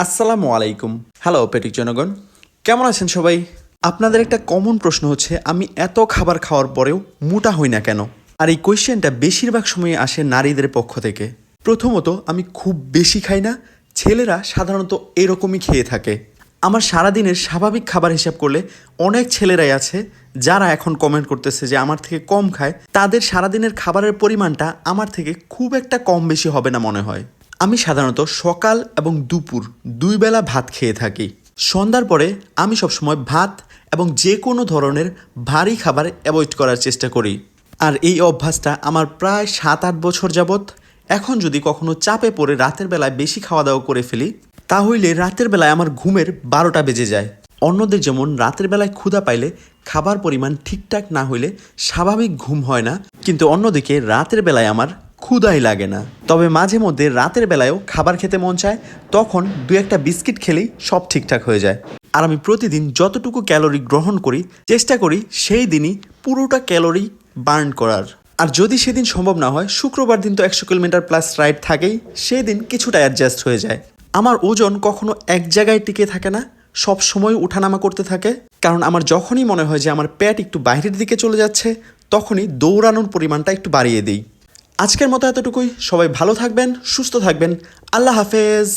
আসসালামু আলাইকুম। হ্যালো পেটিক জনগণ, কেমন আছেন সবাই? আপনাদের একটা কমন প্রশ্ন হচ্ছে, আমি এত খাবার খাওয়ার পরেও মোটা হই না কেন? আর এই কোয়েশ্চেনটা বেশিরভাগ সময় আসে নারীদের পক্ষ থেকে। প্রথমত, আমি খুব বেশি খাই না। ছেলেরা সাধারণত এরকমই খেয়ে থাকে। আমার সারাদিনের স্বাভাবিক খাবার হিসাব করলে অনেক ছেলেরাই আছে যারা এখন কমেন্ট করতেছে যে আমার থেকে কম খায়। তাদের সারাদিনের খাবারের পরিমাণটা আমার থেকে খুব একটা কম বেশি হবে না মনে হয়। আমি সাধারণত সকাল এবং দুপুর দুই বেলা ভাত খেয়ে থাকি। সন্ধ্যার পরে আমি সবসময় ভাত এবং যে কোনো ধরনের ভারী খাবার অ্যাভয়েড করার চেষ্টা করি। আর এই অভ্যাসটা আমার প্রায় 7-8 বছর যাবৎ। এখন যদি কখনো চাপে পড়ে রাতের বেলায় বেশি খাওয়া দাওয়া করে ফেলি, তাহলে রাতের বেলায় আমার ঘুমের 12টা বেজে যায়। অন্যদের যেমন রাতের বেলায় ক্ষুধা পাইলে খাবার পরিমাণ ঠিকঠাক না হইলে স্বাভাবিক ঘুম হয় না, কিন্তু অন্যদিকে রাতের বেলায় আমার ক্ষুধাই লাগে না। তবে মাঝে মধ্যে রাতের বেলায়ও খাবার খেতে মন চায়, তখন দু একটা বিস্কিট খেলেই সব ঠিকঠাক হয়ে যায়। আর আমি প্রতিদিন যতটুকু ক্যালোরি গ্রহণ করি চেষ্টা করি সেই দিনই পুরোটা ক্যালোরি বার্ন করার। আর যদি সেদিন সম্ভব না হয়, শুক্রবার দিন তো 100 কিলোমিটার প্লাস রাইড থাকেই, সেই দিন কিছুটা অ্যাডজাস্ট হয়ে যায়। আমার ওজন কখনো এক জায়গায় টিকে থাকে না, সব সময় উঠানামা করতে থাকে। কারণ আমার যখনই মনে হয় যে আমার পেট একটু বাইরের দিকে চলে যাচ্ছে, তখনই দৌড়ানোর পরিমাণটা একটু বাড়িয়ে দিই। আজকের মতো এতটুকুই। সবাই ভালো থাকবেন, সুস্থ থাকবেন। আল্লাহ হাফেজ।